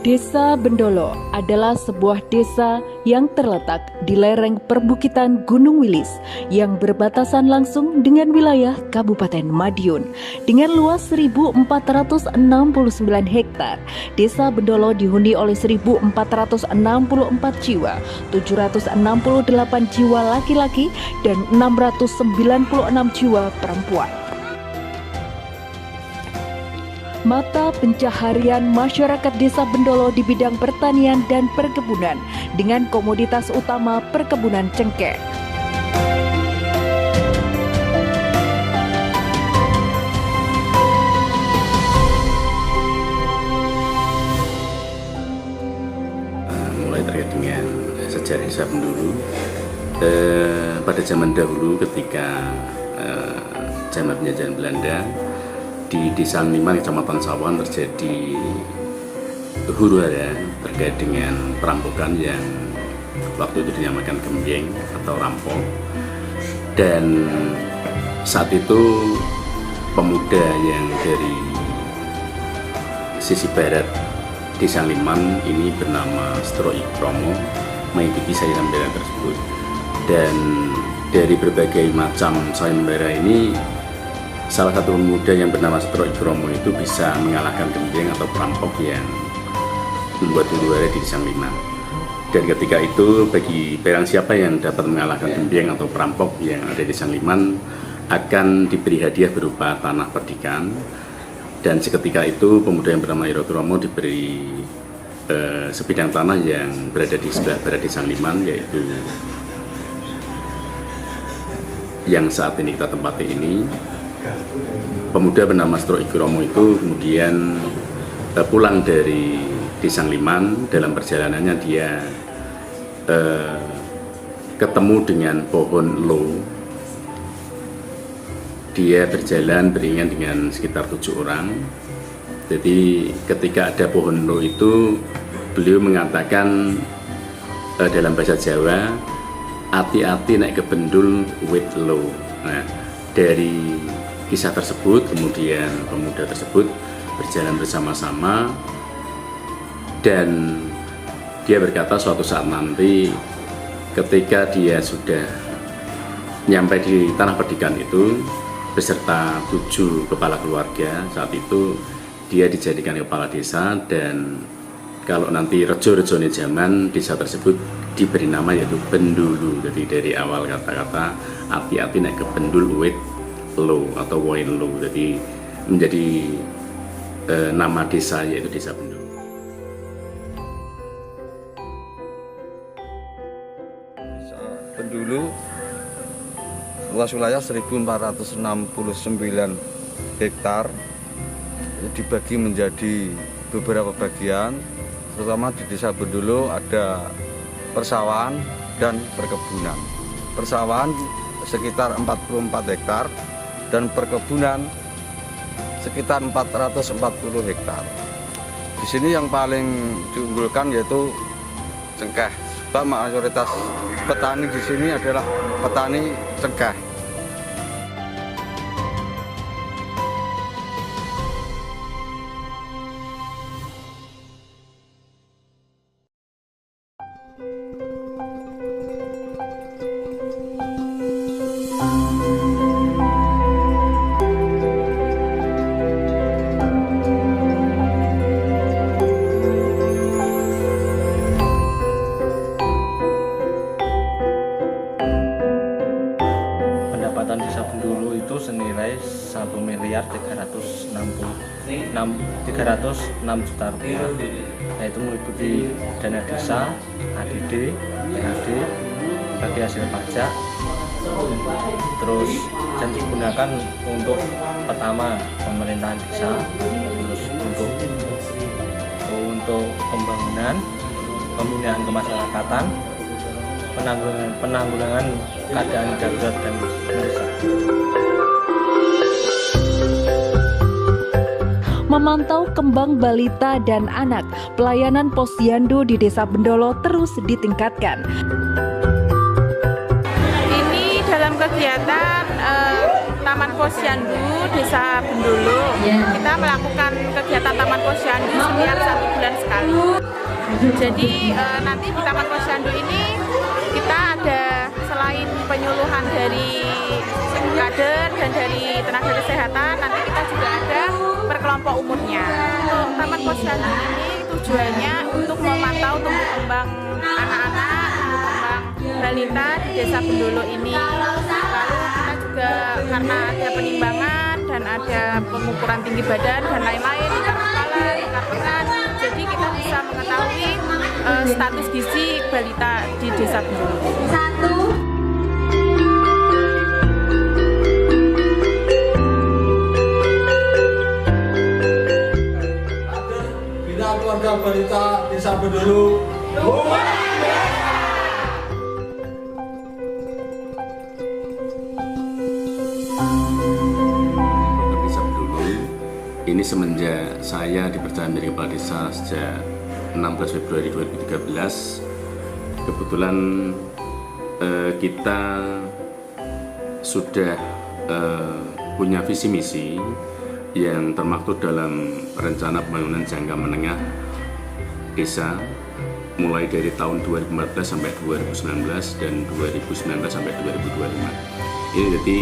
Desa Bendolo adalah sebuah desa yang terletak di lereng perbukitan Gunung Wilis yang berbatasan langsung dengan wilayah Kabupaten Madiun. Dengan luas 1.469 hektar, Desa Bendolo dihuni oleh 1.464 jiwa, 768 jiwa laki-laki dan 696 jiwa perempuan. Mata pencaharian masyarakat Desa Bendolo di bidang pertanian dan perkebunan dengan komoditas utama perkebunan cengkeh. Mulai terkait dengan sejarah Desa Bendolo, pada zaman dahulu ketika zaman penjajahan Belanda, di Desa Liman, Kecamatan Sawan terjadi huru-hara terkait dengan perampokan yang waktu itu dinamakan gembeng atau rampok. Dan saat itu pemuda yang dari sisi barat Desa Liman ini bernama Setro Ikromo mengikuti sayembara tersebut. Dan dari berbagai macam sayembara ini, salah satu pemuda yang bernama Setro Ikromo itu bisa mengalahkan gembeng atau perampok yang membuat huru-hara di Desa Liman. Dan ketika itu bagi barang siapa yang dapat mengalahkan gembeng atau perampok yang ada di Desa Liman akan diberi hadiah berupa tanah perdikan. Dan seketika itu pemuda yang bernama Ikromo diberi sebidang tanah yang berada di sebelah barat Desa Liman, yaitu yang saat ini kita tempati ini. Pemuda bernama Setro Ikromo itu kemudian pulang dari Desa Liman. Dalam perjalanannya dia ketemu dengan pohon lo. Dia berjalan beriringan dengan sekitar 7 orang. Jadi ketika ada pohon lo itu, beliau mengatakan dalam bahasa Jawa, "Hati-hati naik ke bendul wit lo." Nah, dari kisah tersebut kemudian pemuda tersebut berjalan bersama-sama dan dia berkata suatu saat nanti ketika dia sudah nyampe di tanah perdikan itu beserta 7 kepala keluarga, saat itu dia dijadikan kepala desa. Dan kalau nanti rejo-rejone zaman, desa tersebut diberi nama yaitu Bendulu. Jadi dari awal kata-kata hati-hati naik ke bendul wit lo atau woin lo, jadi menjadi nama desa yaitu Desa Bendolo. Desa Bendolo luas wilayah 1.469 hektar, dibagi menjadi beberapa bagian. Terutama di Desa Bendolo ada persawahan dan perkebunan. Persawahan sekitar 44 hektar dan perkebunan sekitar 440 hektar. Di sini yang paling diunggulkan yaitu cengkeh. Sebab mayoritas petani di sini adalah petani cengkeh. Pendapatan Desa Bendolo itu senilai 1.306 juta rupiah, yaitu meliputi dana desa, ADD, PHD, bagi hasil pajak, terus dan digunakan untuk pertama pemerintahan desa, terus untuk pembangunan, pembinaan kemasyarakatan, penanggulangan keadaan darurat dan mendesak. Memantau kembang balita dan anak, pelayanan posyandu di Desa Bendolo terus ditingkatkan. kegiatan Taman Posyandu Desa Bendolo. Kita melakukan kegiatan Taman Posyandu setiap 1 bulan sekali. Jadi nanti di Taman Posyandu ini kita ada selain penyuluhan dari kader dan dari tenaga kesehatan, nanti kita juga ada per kelompok umurnya. Untuk Taman Posyandu ini tujuannya untuk memantau tumbuh kembang anak-anak, tumbuh kembang balita di Desa Bendolo ini. Lalu kita juga karena ada penimbangan dan ada pengukuran tinggi badan dan lain-lain, tukar kepala, tukar tangan, jadi kita bisa mengetahui status gizi balita di Desa Bendolo. Bina keluarga balita Desa Bendolo. Desa Bendolo ini semenjak saya dipercaya menjadi kepala desa sejak 16 Februari 2013, kebetulan kita sudah punya visi misi yang termaktub dalam rencana pembangunan jangka menengah desa mulai dari tahun 2014 sampai 2019 dan 2019 sampai 2025. Ini jadi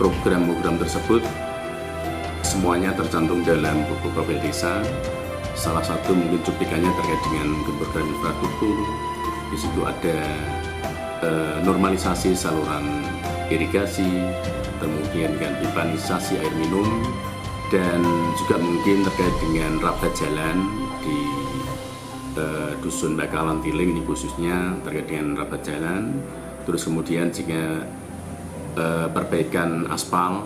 program-program tersebut semuanya tercantum dalam buku profil desa. Salah satu mungkin cuplikannya terkait dengan program infrastruktur. Di situ ada normalisasi saluran irigasi, kemudian dengan pipanisasi air minum, dan juga mungkin terkait dengan rapat jalan di Dusun Bakalan Tiling, ini khususnya terkait dengan rapat jalan. Terus kemudian jika perbaikan aspal,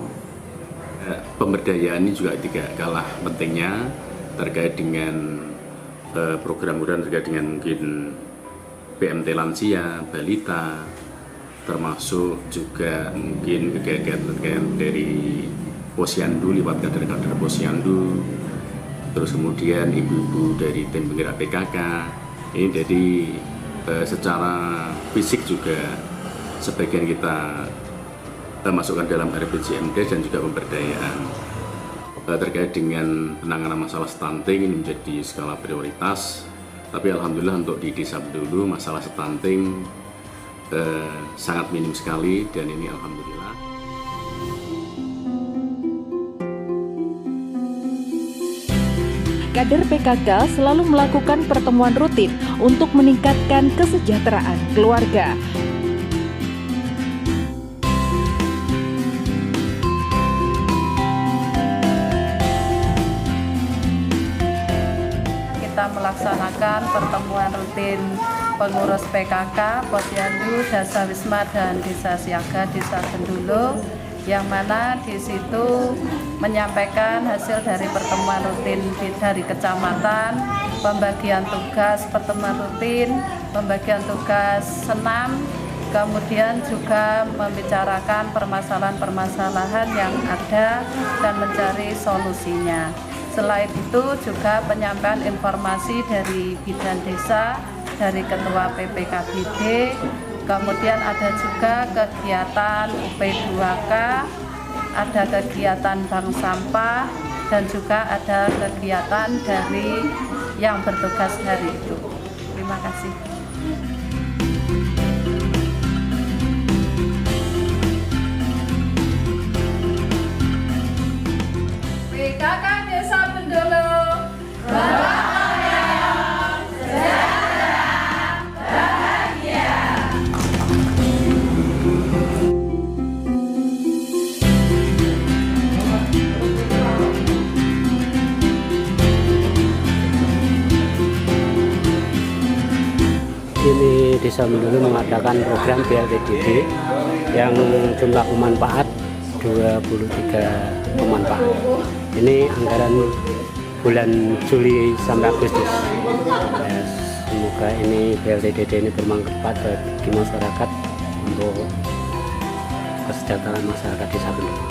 pemberdayaan ini juga tidak kalah pentingnya terkait dengan program-program terkait dengan mungkin PMT lansia, balita, termasuk juga mungkin kegiatan dari Posyandu lewat kader-kader Posyandu, terus kemudian ibu-ibu dari tim penggerak PKK. Ini jadi secara fisik juga sebagian kita masukkan dalam RPJMD dan juga pemberdayaan. Terkait dengan penanganan masalah stunting ini menjadi skala prioritas, tapi alhamdulillah untuk di Desa Bendolo masalah stunting sangat minim sekali, dan ini alhamdulillah. Kader PKK selalu melakukan pertemuan rutin untuk meningkatkan kesejahteraan keluarga. Kita melaksanakan pertemuan rutin pengurus PKK, Posyandu, Desa Wisma dan Desa Siaga Desa Bendolo, yang mana di situ menyampaikan hasil dari pertemuan rutin dari kecamatan, pembagian tugas pertemuan rutin, pembagian tugas senam, kemudian juga membicarakan permasalahan-permasalahan yang ada dan mencari solusinya. Selain itu juga penyampaian informasi dari bidan desa, dari ketua PPKBD, kemudian ada juga kegiatan UP2K, ada kegiatan bank sampah, dan juga ada kegiatan dari yang bertugas hari itu. Terima kasih. PKK Desa Bendolo, Ini Desa Bendolo mengadakan program BLTDD yang jumlah pemanfaat 23 pemanfaat. Ini anggaran bulan Juli sampai Agustus. Ya, semoga ini BLTDD ini bermanfaat bagi masyarakat untuk kesejahteraan masyarakat Desa Bendolo.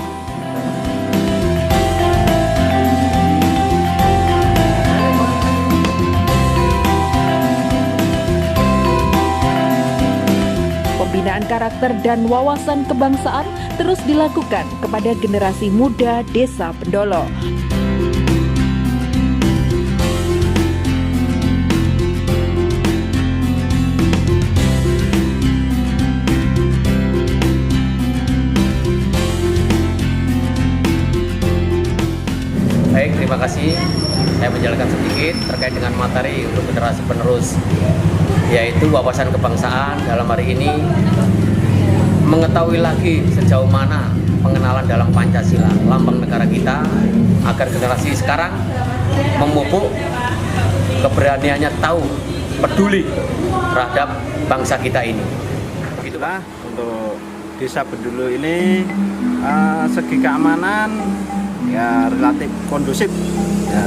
pembinaan karakter dan wawasan kebangsaan terus dilakukan kepada generasi muda Desa Bendolo. Baik, terima kasih. Saya menjelaskan sedikit terkait dengan materi untuk generasi penerus, yaitu wawasan kebangsaan. Dalam hari ini mengetahui lagi sejauh mana pengenalan dalam Pancasila, lambang negara kita, agar generasi sekarang memupuk keberaniannya, tahu, peduli terhadap bangsa kita ini. Begitulah untuk Desa Bendolo ini, segi keamanan ya relatif kondusif, ya,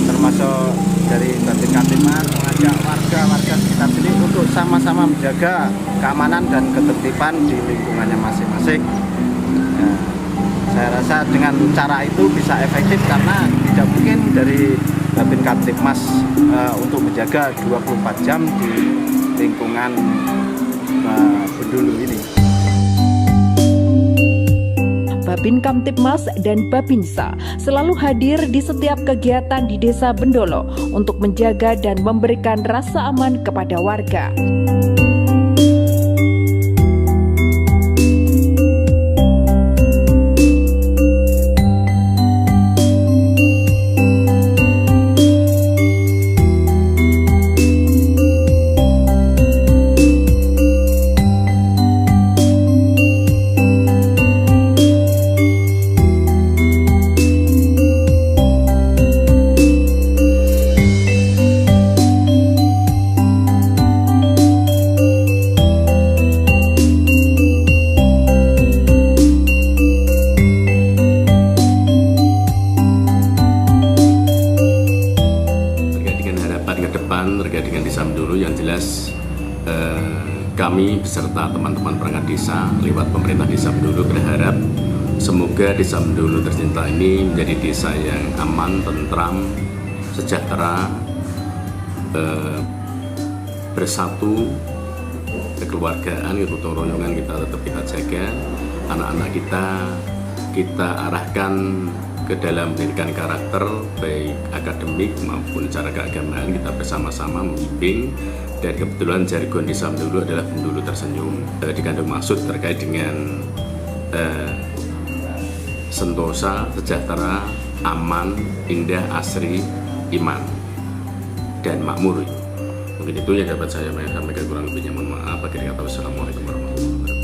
termasuk dari Babin Kamtipmas mengajak warga sekitar sini untuk sama-sama menjaga keamanan dan ketertiban di lingkungannya masing-masing. Ya, saya rasa dengan cara itu bisa efektif karena tidak mungkin dari Babin Kamtipmas untuk menjaga 24 jam di lingkungan Bendolo ini. Babin Kamtipmas dan Babinsa selalu hadir di setiap kegiatan di Desa Bendolo untuk menjaga dan memberikan rasa aman kepada warga. Terkait dengan Desa Bendolo, yang jelas kami beserta teman-teman perangkat desa lewat pemerintah Desa Bendolo berharap semoga Desa Bendolo tercinta ini menjadi desa yang aman, tentram, sejahtera, bersatu, kekeluargaan, gotong royongan kita tetap kita jaga, anak-anak kita arahkan ke dalam pendidikan karakter baik akademik maupun cara keagamaan. Kita bersama-sama membimbing, dan kebetulan jargon Desa Bendolo adalah Bendolo tersenyum, dikandung maksud terkait dengan sentosa, sejahtera, aman, indah, asri, iman, dan makmur. Mungkin itu yang dapat saya sampaikan, kurang lebihnya mohon maaf. Akhirnya kata wassalamualaikum warahmatullahi wabarakatuh.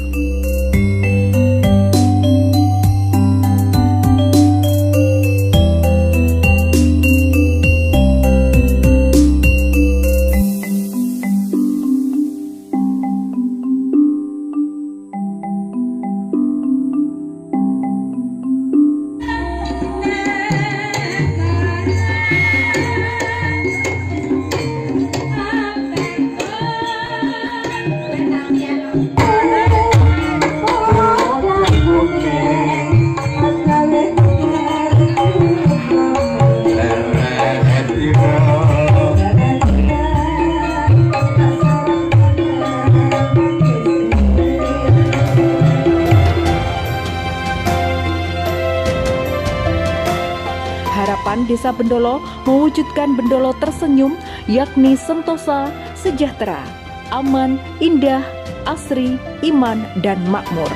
Harapan Desa Bendolo mewujudkan Bendolo tersenyum, yakni sentosa, sejahtera, aman, indah, asri, iman, dan makmur.